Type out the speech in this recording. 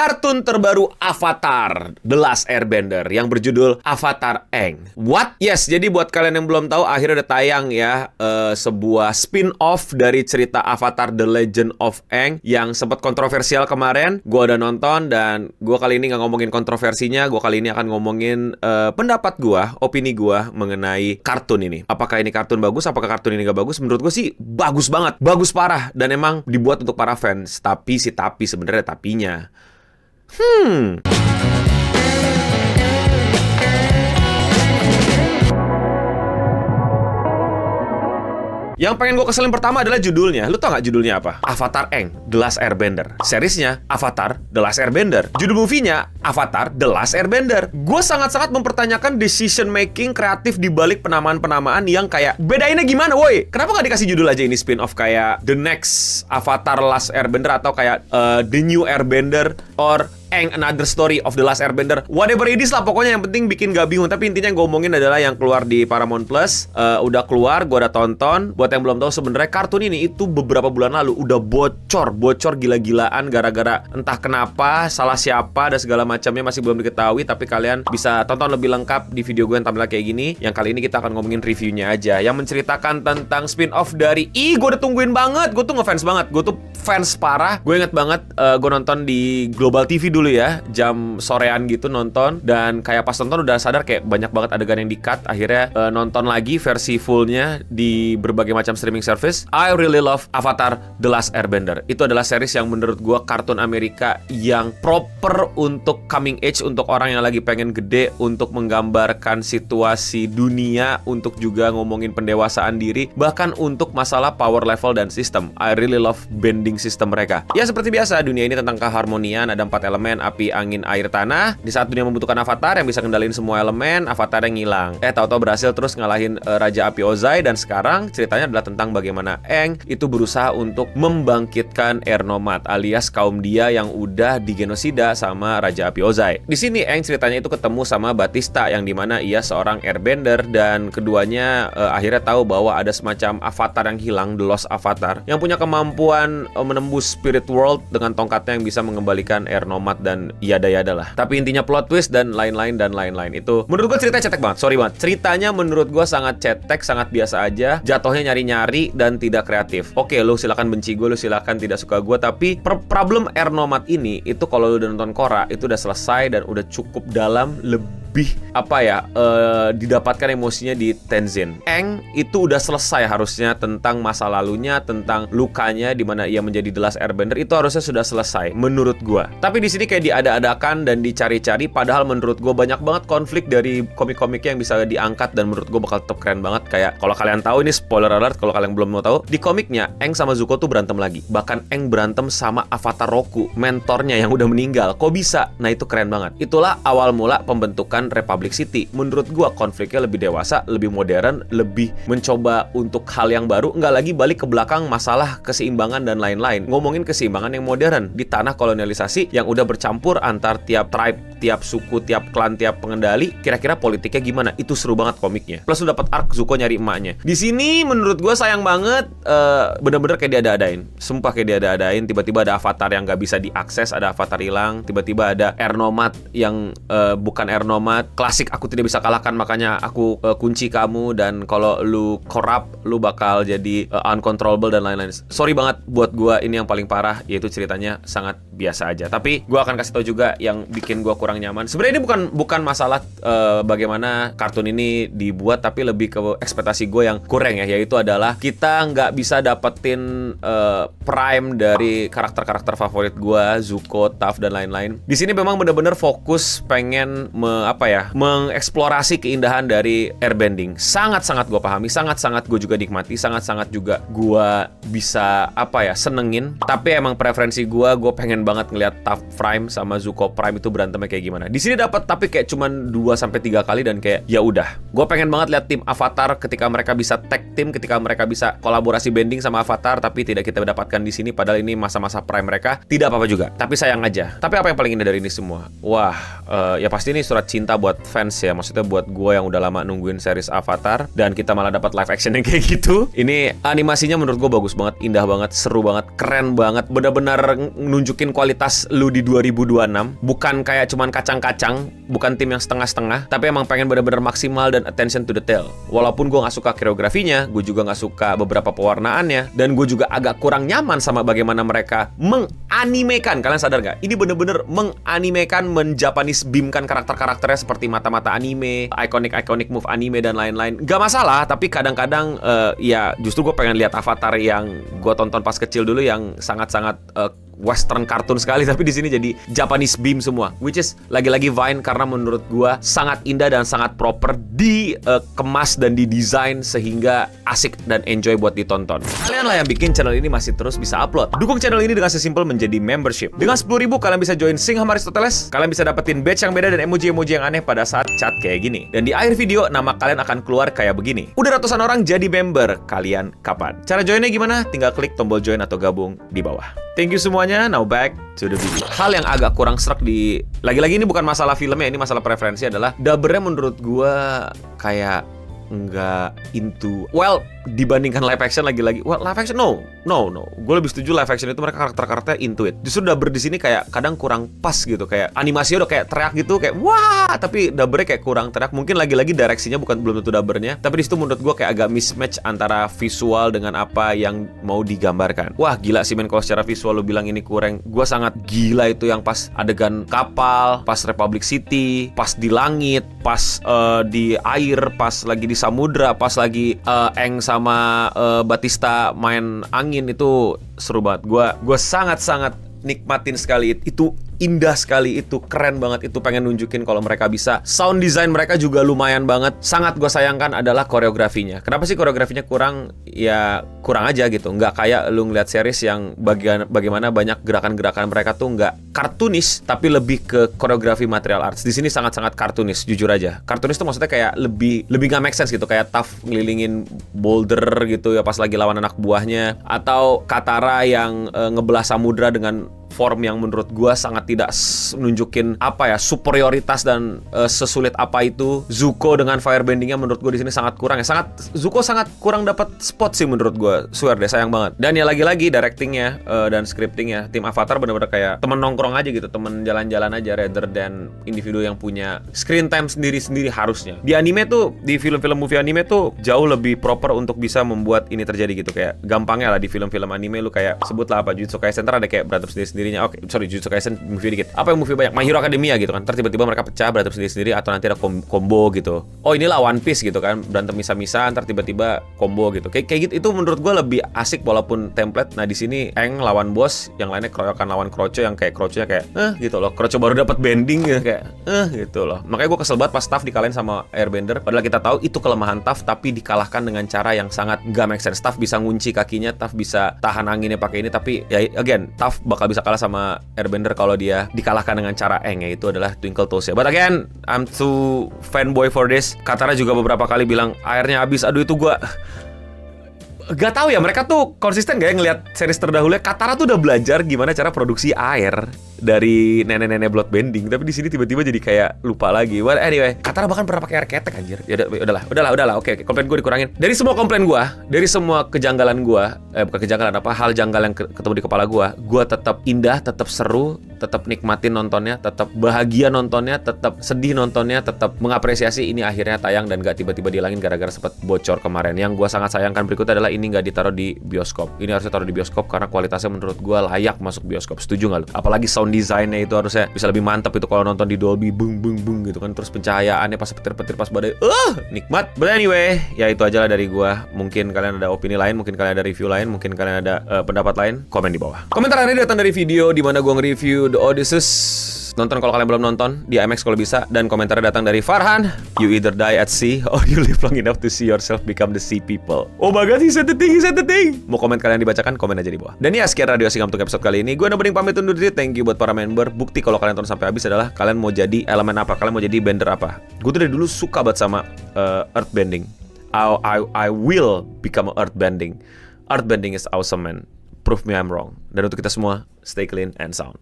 kartun terbaru Avatar The Last Airbender yang berjudul Avatar Aang. What? Yes, jadi buat kalian yang belum tahu, akhirnya udah tayang ya sebuah spin-off dari cerita Avatar The Legend of Aang yang sempat kontroversial kemarin. Gue udah nonton dan gue kali ini nggak ngomongin kontroversinya, gue kali ini akan ngomongin pendapat gue, opini gue mengenai kartun ini. Apakah ini kartun bagus, apakah kartun ini nggak bagus? Menurut gue sih bagus banget, bagus parah, dan emang dibuat untuk para fans. Tapi sebenarnya tapinya. Yang pengen gue keselin pertama adalah judulnya. Lu tau gak judulnya apa? Avatar Aang The Last Airbender. Seriesnya Avatar The Last Airbender. Judul movie-nya Avatar The Last Airbender. Gue sangat-sangat mempertanyakan decision making kreatif di balik penamaan-penamaan yang kayak bedainnya gimana woi? Kenapa gak dikasih judul aja ini spin-off kayak The Next Avatar Last Airbender atau kayak The New Airbender or Aang Another Story of The Last Airbender. Whatever it is lah, pokoknya yang penting bikin gak bingung. Tapi intinya yang gue omongin adalah yang keluar di Paramount Plus. Udah keluar, gue udah tonton. Buat yang belum tahu, sebenarnya kartun ini itu beberapa bulan lalu udah bocor gila-gilaan gara-gara entah kenapa, salah siapa dan segala macamnya masih belum diketahui. Tapi kalian bisa tonton lebih lengkap di video gue yang tampil kayak gini. Yang kali ini kita akan ngomongin reviewnya aja, yang menceritakan tentang spin-off dari gue udah tungguin banget. Gue tuh ngefans banget. Gue tuh fans parah. Gue inget banget gue nonton di Global TV dulu ya, jam sorean gitu nonton, dan kayak pas nonton udah sadar kayak banyak banget adegan yang di-cut. Akhirnya nonton lagi versi fullnya di berbagai macam streaming service. I really love Avatar The Last Airbender. Itu adalah series yang menurut gua kartun Amerika yang proper untuk coming age, untuk orang yang lagi pengen gede, untuk menggambarkan situasi dunia, untuk juga ngomongin pendewasaan diri, bahkan untuk masalah power level dan sistem. I really love bending system mereka. Ya seperti biasa, dunia ini tentang keharmonian, ada 4 elemen: api, angin, air, tanah. Di saat dunia membutuhkan avatar yang bisa kendaliin semua elemen, avatar yang ngilang. Tahu-tahu berhasil terus ngalahin Raja Api Ozai. Dan sekarang ceritanya adalah tentang bagaimana Aang itu berusaha untuk membangkitkan Air Nomad, alias kaum dia yang udah digenosida sama Raja Api Ozai. Di sini Aang ceritanya itu ketemu sama Batista, yang dimana ia seorang airbender, dan keduanya akhirnya tahu bahwa ada semacam avatar yang hilang, The Lost Avatar, yang punya kemampuan menembus spirit world dengan tongkatnya yang bisa mengembalikan Air Nomad dan yada-yada lah. Tapi intinya plot twist dan lain-lain. Itu menurut gue ceritanya cetek banget. Sorry banget, ceritanya menurut gue sangat cetek, sangat biasa aja. Jatuhnya nyari-nyari dan tidak kreatif. Oke, lu silakan benci gue, lu silakan tidak suka gue, tapi problem Air Nomad ini itu kalau lu udah nonton Korra itu udah selesai dan udah cukup dalam, lebih didapatkan emosinya di Tenzin. Aang itu udah selesai harusnya tentang masa lalunya, tentang lukanya di mana ia menjadi The Last Airbender, itu harusnya sudah selesai menurut gua. Tapi di sini kayak diada-adakan dan dicari-cari, padahal menurut gua banyak banget konflik dari komik-komiknya yang bisa diangkat dan menurut gua bakal tetap keren banget. Kayak kalau kalian tahu, ini spoiler alert kalau kalian belum mau tahu, di komiknya Aang sama Zuko tuh berantem lagi. Bahkan Aang berantem sama Avatar Roku, mentornya yang udah meninggal. Kok bisa? Nah, itu keren banget. Itulah awal mula pembentukan Republic City. Menurut gua konfliknya lebih dewasa, lebih modern, lebih mencoba untuk hal yang baru, nggak lagi balik ke belakang masalah keseimbangan dan lain-lain. Ngomongin keseimbangan yang modern di tanah kolonialisasi yang udah bercampur antar tiap tribe, tiap suku, tiap klan, tiap pengendali. Kira-kira politiknya gimana? Itu seru banget komiknya. Plus lu dapat arc Zuko nyari emaknya. Di sini menurut gua sayang banget, bener-bener kayak diada-adain. Sumpah kayak diada-adain. Tiba-tiba ada avatar yang nggak bisa diakses, ada avatar hilang. Tiba-tiba ada Air Nomad yang bukan Air Nomad. Klasik, aku tidak bisa kalahkan, makanya aku kunci kamu, dan kalau lu corrupt, lu bakal jadi uncontrollable dan lain-lain. Sorry banget buat gua, ini yang paling parah, yaitu ceritanya sangat biasa aja. Tapi gua akan kasih tau juga yang bikin gua kurang nyaman. Sebenarnya ini bukan masalah bagaimana kartun ini dibuat, tapi lebih ke ekspektasi gue yang kurang ya, yaitu adalah kita nggak bisa dapetin prime dari karakter-karakter favorit gue, Zuko, Toph dan lain-lain. Di sini memang bener-bener fokus pengen mengeksplorasi keindahan dari airbending. Sangat-sangat gue pahami, sangat-sangat gue juga nikmati, sangat-sangat juga gue bisa senengin. Tapi emang preferensi gue pengen banget ngeliat Toph Prime sama Zuko Prime itu berantemnya kayak kayak gimana. Di sini dapat tapi kayak cuman 2-3 kali dan kayak ya udah. Gue pengen banget lihat tim Avatar ketika mereka bisa tag team, ketika mereka bisa kolaborasi bending sama Avatar, tapi tidak kita dapatkan di sini padahal ini masa-masa prime mereka. Tidak apa-apa juga. Tapi sayang aja. Tapi apa yang paling indah dari ini semua? Wah, ya pasti ini surat cinta buat fans ya. Maksudnya buat gue yang udah lama nungguin series Avatar dan kita malah dapat live action yang kayak gitu. Ini animasinya menurut gue bagus banget, indah banget, seru banget, keren banget. Benar-benar nunjukin kualitas lu di 2026. Bukan kayak cuman kacang-kacang, bukan tim yang setengah-setengah, tapi emang pengen benar-benar maksimal dan attention to detail. Walaupun gue nggak suka koreografinya, gue juga nggak suka beberapa pewarnaannya, dan gue juga agak kurang nyaman sama bagaimana mereka menganimekan. Kalian sadar nggak? Ini bener-bener menganimekan, menjapanese beamkan karakter-karakternya seperti mata-mata anime, iconic move anime dan lain-lain. Gak masalah, tapi kadang-kadang ya justru gue pengen lihat Avatar yang gue tonton pas kecil dulu yang sangat-sangat western cartoon sekali, tapi di sini jadi Japanese beam semua, which is lagi-lagi Vine karena menurut gua sangat indah dan sangat proper dikemas dan didesain sehingga asik dan enjoy buat ditonton. Kalian lah yang bikin channel ini masih terus bisa upload. Dukung channel ini dengan sesimpel menjadi membership. Dengan 10.000 kalian bisa join Sing sama Aristoteles, kalian bisa dapetin badge yang beda dan emoji-emoji yang aneh pada saat chat kayak gini. Dan di akhir video nama kalian akan keluar kayak begini. Udah ratusan orang jadi member, kalian kapan? Cara joinnya gimana? Tinggal klik tombol join atau gabung di bawah. Thank you semuanya, now back to the video. Hal yang agak kurang serak di... Lagi-lagi ini bukan masalah filmnya, ini masalah preferensi adalah dubbernya menurut gua kayak nggak into... Well, dibandingkan live action lagi-lagi, well, live action no. Gue lebih setuju live action itu mereka karakter-karakternya into it. Justru dubber di sini kayak kadang kurang pas gitu, kayak animasinya udah kayak teriak gitu, kayak wah, tapi dubbernya kayak kurang teriak. Mungkin lagi-lagi direksinya belum tentu dubbernya, tapi di situ menurut gue kayak agak mismatch antara visual dengan apa yang mau digambarkan. Wah gila sih men, kalau secara visual lo bilang ini kurang, gue sangat gila itu yang pas adegan kapal, pas Republic City, pas di langit, pas di air, pas lagi di samudra, pas lagi Aang sama Batista main angin, itu seru banget. Gue sangat-sangat nikmatin sekali itu. Indah sekali, itu keren banget, itu pengen nunjukin kalau mereka bisa. Sound design mereka juga lumayan banget. Sangat gue sayangkan adalah koreografinya. Kenapa sih koreografinya kurang? Ya kurang aja gitu. Nggak kayak lu ngeliat series yang bagaimana banyak gerakan-gerakan mereka tuh nggak kartunis, tapi lebih ke koreografi material arts. Di sini sangat-sangat kartunis, jujur aja. Kartunis tuh maksudnya kayak lebih nggak make sense gitu. Kayak Toph ngelilingin boulder gitu ya pas lagi lawan anak buahnya, atau Katara yang ngebelah samudra dengan form yang menurut gue sangat tidak nunjukin apa ya, superioritas dan sesulit apa itu. Zuko dengan firebendingnya menurut gue di sini sangat kurang ya. Zuko sangat kurang dapat spot sih menurut gue. Swear deh, sayang banget. Dan ya lagi-lagi directingnya dan scriptingnya, tim Avatar bener-bener kayak temen nongkrong aja gitu, temen jalan-jalan aja rather than individu yang punya screen time sendiri-sendiri harusnya. Di anime tuh, di film-film movie anime tuh jauh lebih proper untuk bisa membuat ini terjadi gitu. Kayak gampangnya lah di film-film anime lu kayak sebutlah apa, Jujutsu Kaisen ada kayak berantem sendiri-sendirinya. Oke, sorry, Jujutsu Kaisen movie dikit. Apa yang movie banyak? My Hero Academia gitu kan. Ntar tiba-tiba mereka pecah berantem sendiri-sendiri, atau nanti ada combo gitu. Oh inilah One Piece gitu kan, berantem misah-misah, ntar tiba-tiba combo gitu. Kayak gitu, itu menurut gue lebih asik walaupun template. Nah di sini Aang lawan bos, yang lainnya keroyokan lawan Kroco, yang kayak Kroco-nya kayak gitu loh. Kroco baru dapat bending gitu, kayak gitu loh. Makanya gue kesel banget pas Toph dikalahin sama Airbender. Padahal kita tahu itu kelemahan Toph, tapi dikalahkan dengan cara yang sangat gak make sense. Toph bisa ngunci kakinya, Toph bisa tahan anginnya pakai ini, tapi ya again, Toph bakal bisa kalah sama Airbender kalau dia dikalahkan dengan cara Aang, yaitu adalah Twinkle Toes ya. But again, I'm too fanboy for this. Katara juga beberapa kali bilang airnya habis. Aduh, itu gue gak tahu ya, mereka tuh konsisten gak ya ngelihat series terdahulu. Katara tuh udah belajar gimana cara produksi air dari nenek-nenek bloodbending, tapi di sini tiba-tiba jadi kayak lupa lagi. Well anyway, Katara bahkan pernah pakai air ketek anjir. Ya udahlah. Oke, komplain gue dikurangin. Dari semua komplain gue, dari semua kejanggalan gue, bukan kejanggalan apa, hal janggal yang ketemu di kepala gue tetap indah, tetap seru, tetap nikmatin nontonnya, tetap bahagia nontonnya, tetap sedih nontonnya, tetap mengapresiasi ini akhirnya tayang dan gak tiba-tiba dihilangin gara-gara sempat bocor kemarin. Yang gue sangat sayangkan berikutnya adalah ini gak ditaruh di bioskop. Ini harusnya taruh di bioskop karena kualitasnya menurut gue layak masuk bioskop. Setuju gak lu? Apalagi sound desainnya itu harusnya bisa lebih mantap itu kalau nonton di Dolby, bung gitu kan. Terus pencahayaannya pas petir-petir pas badai, nikmat. But anyway, ya itu aja lah dari gua. Mungkin kalian ada opini lain, mungkin kalian ada review lain, mungkin kalian ada pendapat lain, komen di bawah. Komentar hari ini datang dari video dimana gua nge-review The Odysseus IMAX. Nonton kalau kalian belum nonton di IMAX kalau bisa. Dan komentarnya datang dari Farhan. You either die at sea or you live long enough to see yourself become the sea people. Oh my god, he said the thing. Mau komen kalian dibacakan, komen aja di bawah. Dan ya, sekian Radio Singam untuk episode kali ini. Gue Noboding pamit undur diri. Thank you buat para member. Bukti kalau kalian tonton sampai habis adalah kalian mau jadi elemen apa, kalian mau jadi bender apa. Gue tuh dari dulu suka banget sama earthbending. I will become earthbending. Earthbending is awesome, man. Prove me I'm wrong. Dan untuk kita semua, stay clean and sound.